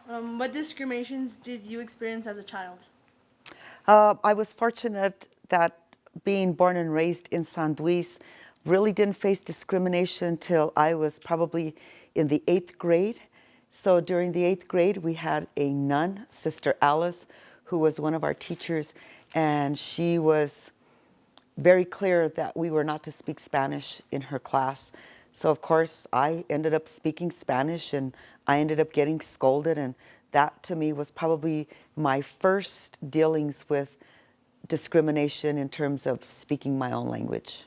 What discriminations did you experience as a child? I was fortunate that being born and raised in San Luis, really didn't face discrimination until I was probably in the 8th grade. So during the 8th grade, we had a nun, Sister Alice, who was one of our teachers, and she was very clear that we were not to speak Spanish in her class. So of course I ended up speaking Spanish and I ended up getting scolded, and that to me was probably my first dealings with discrimination in terms of speaking my own language.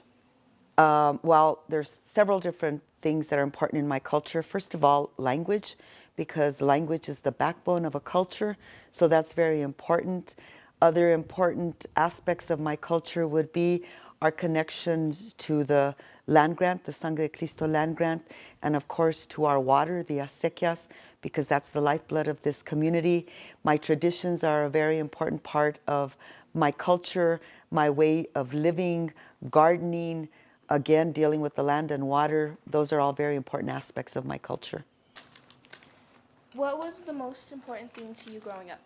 Well, there's several different things that are important in my culture. First of all, language, because language is the backbone of a culture, so that's very important. Other important aspects of my culture would be our connections to the land grant, the Sangre de Cristo land grant, and of course to our water, the acequias, because that's the lifeblood of this community. My traditions are a very important part of my culture, my way of living, gardening, again, dealing with the land and water. Those are all very important aspects of my culture. What was the most important thing to you growing up?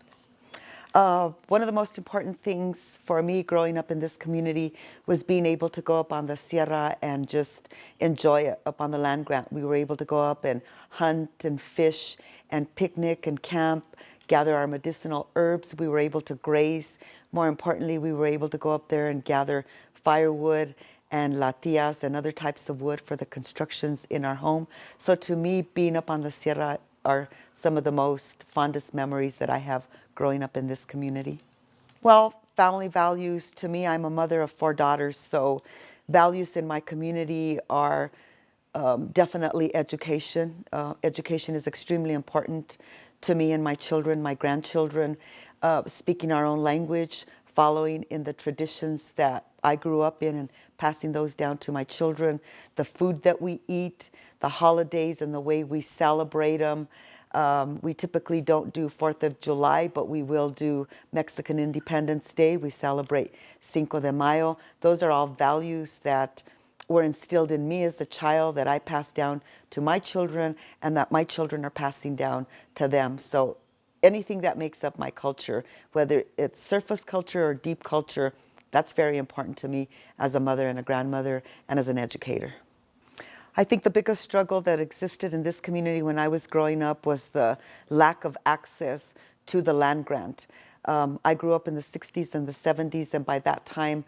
One of the most important things for me growing up in this community was being able to go up on the sierra and just enjoy it up on the land grant. We were able to go up and hunt and fish and picnic and camp, gather our medicinal herbs. We were able to graze. More importantly, we were able to go up there and gather firewood and latias and other types of wood for the constructions in our home. So to me, being up on the sierra are some of the most fondest memories that I have growing up in this community. Well, family values, to me, I'm a mother of 4 daughters, so values in my community are definitely education. Education is extremely important to me and my children, my grandchildren. Speaking our own language, following in the traditions that I grew up in and passing those down to my children. The food that we eat, the holidays and the way we celebrate them. We typically don't do 4th of July, but we will do Mexican Independence Day. We celebrate Cinco de Mayo. Those are all values that were instilled in me as a child that I passed down to my children and that my children are passing down to them. So anything that makes up my culture, whether it's surface culture or deep culture, that's very important to me as a mother and a grandmother and as an educator. I think the biggest struggle that existed in this community when I was growing up was the lack of access to the land grant. I grew up in the 60s and the 70s, and by that time,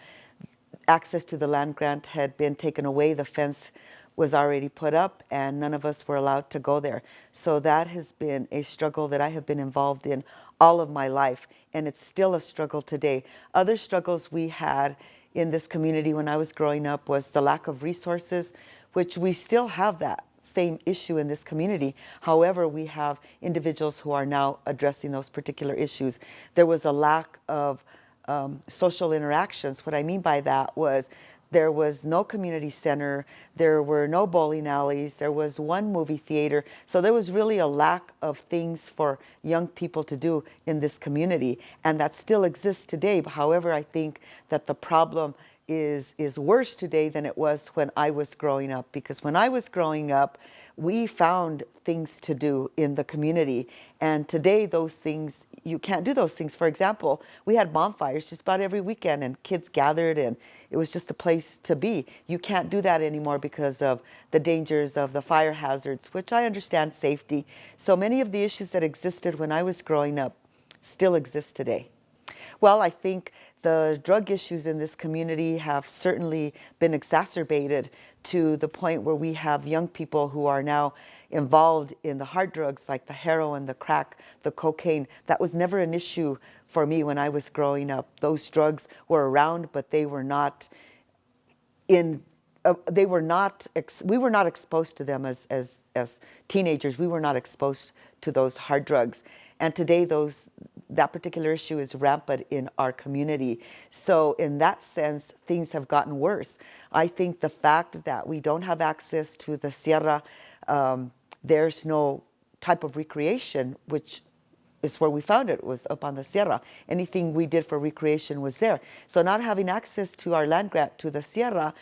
access to the land grant had been taken away. The fence was already put up, and none of us were allowed to go there. So that has been a struggle that I have been involved in all of my life, and it's still a struggle today. Other struggles we had in this community when I was growing up was the lack of resources, which we still have that same issue in this community. However, we have individuals who are now addressing those particular issues. There was a lack of social interactions. What I mean by that was there was no community center, there were no bowling alleys, there was one movie theater. So there was really a lack of things for young people to do in this community, and that still exists today. However, I think that the problem is worse today than it was when I was growing up, because when I was growing up, we found things to do in the community, and today those things, you can't do those things. For example, we had bonfires just about every weekend and kids gathered and it was just a place to be. You can't do that anymore because of the dangers of the fire hazards, which I understand safety. So many of the issues that existed when I was growing up still exist today. Well, I think the drug issues in this community have certainly been exacerbated to the point where we have young people who are now involved in the hard drugs like the heroin, the crack, the cocaine. That was never an issue for me when I was growing up. Those drugs were around, but they were not in, we were not exposed to them as teenagers. We were not exposed to those hard drugs. And today that particular issue is rampant in our community. So in that sense, things have gotten worse. I think the fact that we don't have access to the sierra, there's no type of recreation, which is where we found it, was up on the sierra. Anything we did for recreation was there. So not having access to our land grant to the sierra,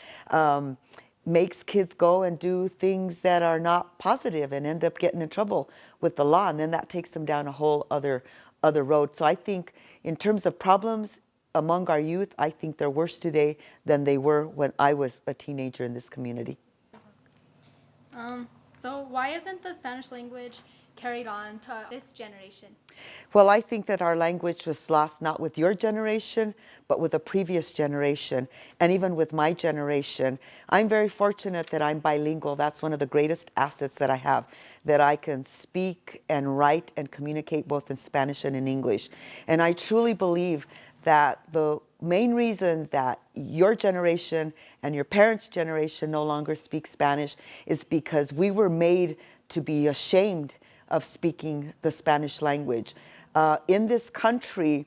makes kids go and do things that are not positive and end up getting in trouble with the law, and then that takes them down a whole other road. So I think in terms of problems among our youth, I think they're worse today than they were when I was a teenager in this community. So why isn't the Spanish language carried on to this generation? Well, I think that our language was lost not with your generation, but with a previous generation, and even with my generation. I'm very fortunate that I'm bilingual. That's one of the greatest assets that I have, that I can speak and write and communicate both in Spanish and in English. And I truly believe that the main reason that your generation and your parents' generation no longer speak Spanish is because we were made to be ashamed of speaking the Spanish language. In this country,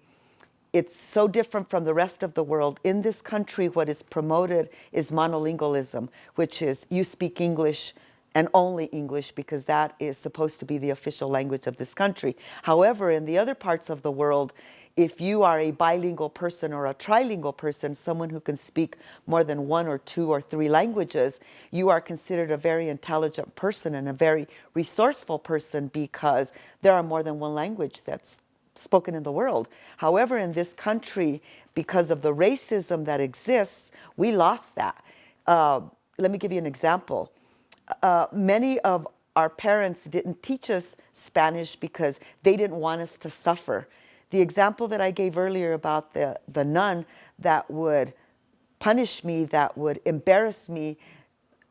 it's so different from the rest of the world. In this country, what is promoted is monolingualism, which is you speak English and only English because that is supposed to be the official language of this country. However, in the other parts of the world, if you are a bilingual person or a trilingual person, someone who can speak more than 1 or 2 or 3 languages, you are considered a very intelligent person and a very resourceful person because there are more than one language that's spoken in the world. However, in this country, because of the racism that exists, we lost that. Let me give you an example. Many of our parents didn't teach us Spanish because they didn't want us to suffer. The example that I gave earlier about the nun that would punish me, that would embarrass me,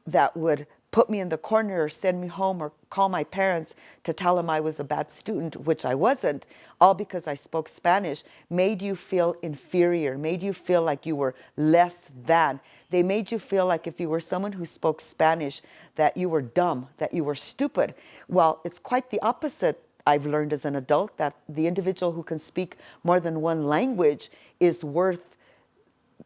that would put me in the corner or send me home or call my parents to tell them I was a bad student, which I wasn't, all because I spoke Spanish, made you feel inferior, made you feel like you were less than. They made you feel like if you were someone who spoke Spanish, that you were dumb, that you were stupid. Well, it's quite the opposite. I've learned as an adult that the individual who can speak more than one language is worth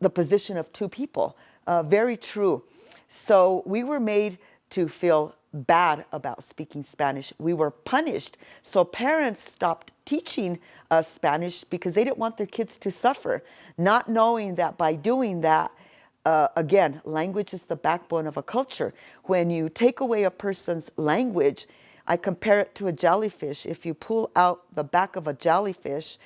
the position of 2 people. Very true. So we were made to feel bad about speaking Spanish. We were punished. So parents stopped teaching us Spanish because they didn't want their kids to suffer, not knowing that by doing that, again, language is the backbone of a culture. When you take away a person's language, I compare it to a jellyfish. If you pull out the back of a jellyfish,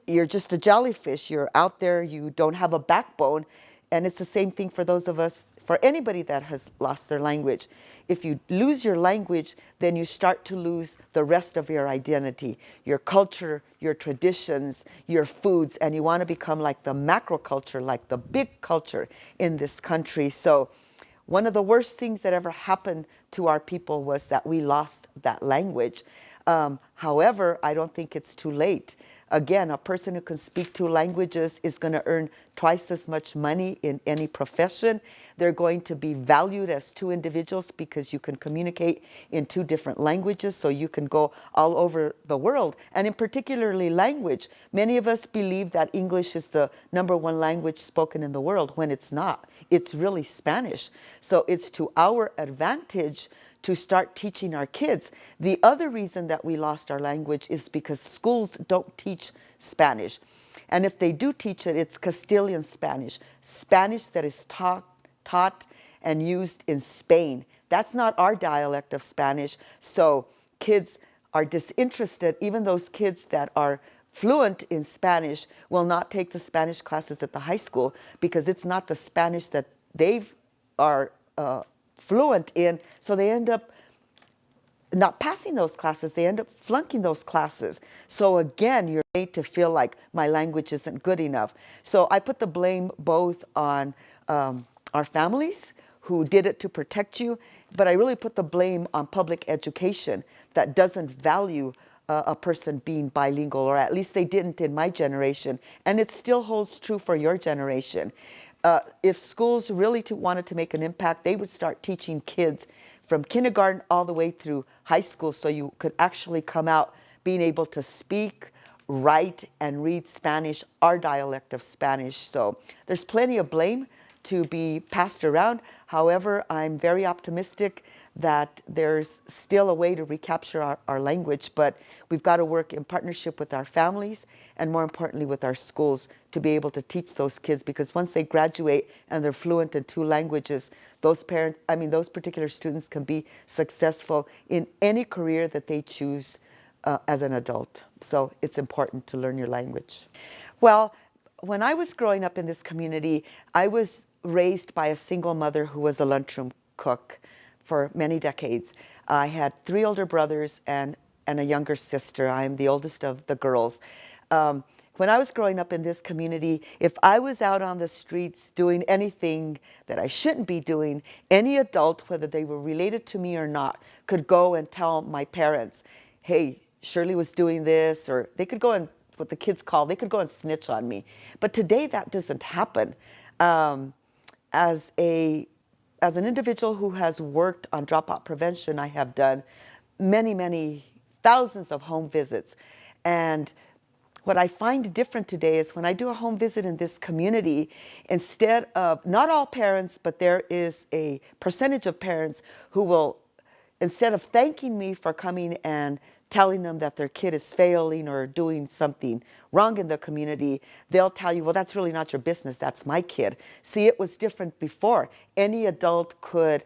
you're just a jellyfish. You're out there, you don't have a backbone. And it's the same thing for those of us, for anybody that has lost their language. If you lose your language, then you start to lose the rest of your identity, your culture, your traditions, your foods, and you want to become like the macro culture, like the big culture in this country. So one of the worst things that ever happened to our people was that we lost that language. However, I don't think it's too late. Again, a person who can speak 2 languages is going to earn twice as much money in any profession. They're going to be valued as 2 individuals because you can communicate in 2 different languages, so you can go all over the world. And in particularly language, many of us believe that English is the #1 language spoken in the world when it's not. It's really Spanish. So it's to our advantage to start teaching our kids. The other reason that we lost our language is because schools don't teach Spanish. And if they do teach it, it's Castilian Spanish, Spanish that is taught and used in Spain. That's not our dialect of Spanish. So kids are disinterested. Even those kids that are fluent in Spanish will not take the Spanish classes at the high school because it's not the Spanish that they are fluent in, so they end up not passing those classes, they end up flunking those classes. So again, you're made to feel like my language isn't good enough. So I put the blame both on our families who did it to protect you, but I really put the blame on public education that doesn't value a person being bilingual, or at least they didn't in my generation, and it still holds true for your generation. If schools really wanted to make an impact, they would start teaching kids from kindergarten all the way through high school, so you could actually come out being able to speak, write, and read Spanish, our dialect of Spanish. So there's plenty of blame to be passed around. However, I'm very optimistic that there's still a way to recapture our language, but we've got to work in partnership with our families and more importantly with our schools to be able to teach those kids, because once they graduate and they're fluent in 2 languages, those particular students can be successful in any career that they choose as an adult. So it's important to learn your language. Well, when I was growing up in this community, I was raised by a single mother who was a lunchroom cook for many decades. I had 3 older brothers and a younger sister. I'm the oldest of the girls. When I was growing up in this community, if I was out on the streets doing anything that I shouldn't be doing, any adult, whether they were related to me or not, could go and tell my parents, hey, Shirley was doing this, or they could go and, what the kids call, they could go and snitch on me. But today that doesn't happen. As an individual who has worked on dropout prevention, I have done many thousands of home visits. And what I find different today is when I do a home visit in this community, instead of, not all parents, but there is a percentage of parents who will, instead of thanking me for coming and telling them that their kid is failing or doing something wrong in the community, they'll tell you, well, that's really not your business, that's my kid. See, it was different before. Any adult could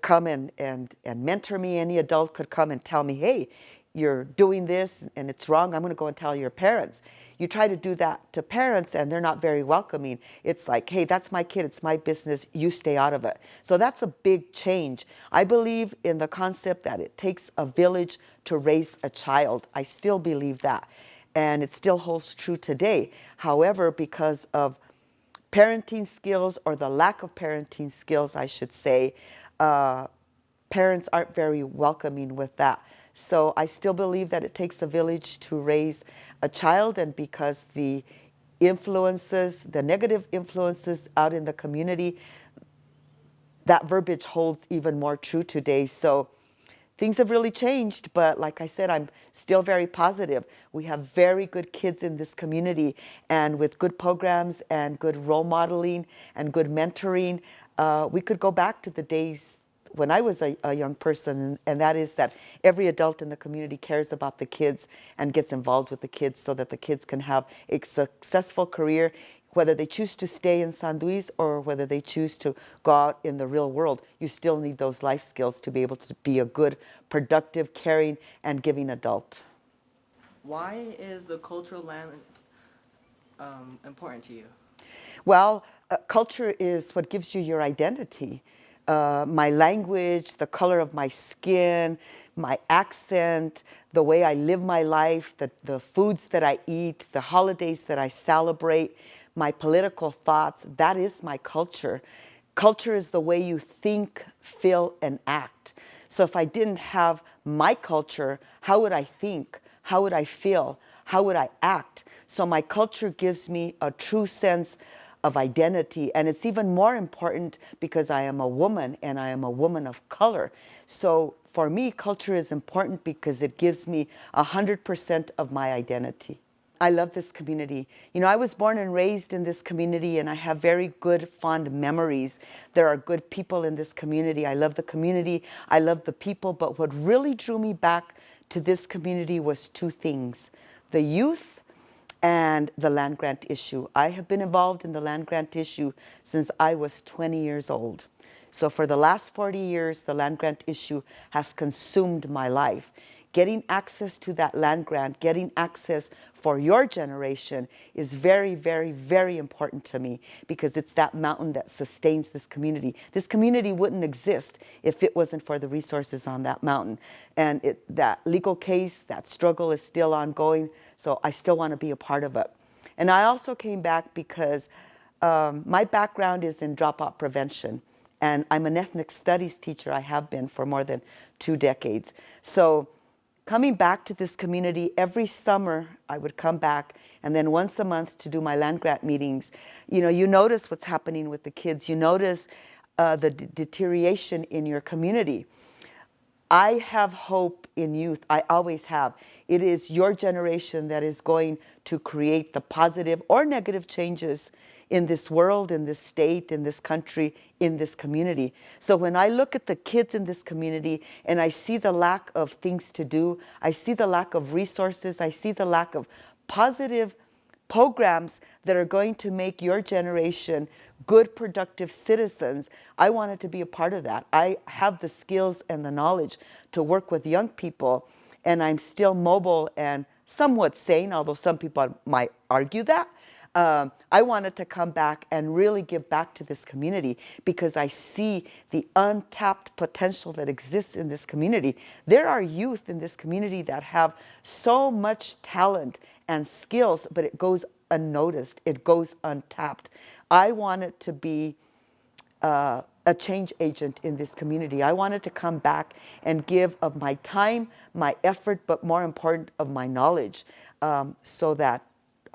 come and mentor me. Any adult could come and tell me, hey, you're doing this and it's wrong, I'm going to go and tell your parents. You try to do that to parents and they're not very welcoming. It's like, hey, that's my kid, it's my business, you stay out of it. So that's a big change. I believe in the concept that it takes a village to raise a child. I still believe that. And it still holds true today. However, because of parenting skills, or the lack of parenting skills, I should say, parents aren't very welcoming with that. So I still believe that it takes a village to raise a child, and because the influences, the negative influences out in the community, that verbiage holds even more true today. So things have really changed, but like I said, I'm still very positive. We have very good kids in this community, and with good programs and good role modeling and good mentoring, we could go back to the days when I was a young person, and that is that every adult in the community cares about the kids and gets involved with the kids so that the kids can have a successful career, whether they choose to stay in San Luis or whether they choose to go out in the real world. You still need those life skills to be able to be a good, productive, caring, and giving adult. Why is the cultural land important to you? Well, culture is what gives you your identity. My language, the color of my skin, my accent, the way I live my life, the foods that I eat, the holidays that I celebrate, my political thoughts, that is my culture. Culture is the way you think, feel, and act. So if I didn't have my culture, how would I think? How would I feel? How would I act? So my culture gives me a true sense of identity, and it's even more important because I am a woman and I am a woman of color. So for me, culture is important because it gives me 100% of my identity. I love this community. You know, I was born and raised in this community, and I have very good, fond memories. There are good people in this community. I love the community. I love the people. But what really drew me back to this community was 2 things: the youth and the land grant issue. I have been involved in the land grant issue since I was 20 years old. So for the last 40 years, the land grant issue has consumed my life. Getting access to that land grant, getting access for your generation is very, very, very important to me, because it's that mountain that sustains this community. This community wouldn't exist if it wasn't for the resources on that mountain. And that legal case, that struggle is still ongoing, so I still want to be a part of it. And I also came back because my background is in dropout prevention, and I'm an ethnic studies teacher. I have been for more than 2 decades. So coming back to this community, every summer I would come back, and then once a month to do my land grant meetings. You know, you notice what's happening with the kids. You notice the deterioration in your community. I have hope in youth. I always have. It is your generation that is going to create the positive or negative changes in this world, in this state, in this country, in this community. So when I look at the kids in this community and I see the lack of things to do, I see the lack of resources, I see the lack of positive programs that are going to make your generation good, productive citizens, I wanted to be a part of that. I have the skills and the knowledge to work with young people, and I'm still mobile and somewhat sane, although some people might argue that. I wanted to come back and really give back to this community because I see the untapped potential that exists in this community. There are youth in this community that have so much talent and skills, but it goes unnoticed, it goes untapped. I wanted to be a change agent in this community. I wanted to come back and give of my time, my effort, but more important, of my knowledge, so that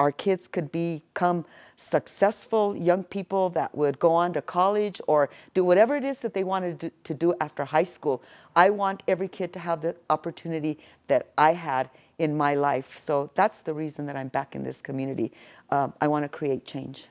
our kids could become successful young people that would go on to college or do whatever it is that they wanted to do after high school. I want every kid to have the opportunity that I had in my life. So that's the reason that I'm back in this community. I want to create change.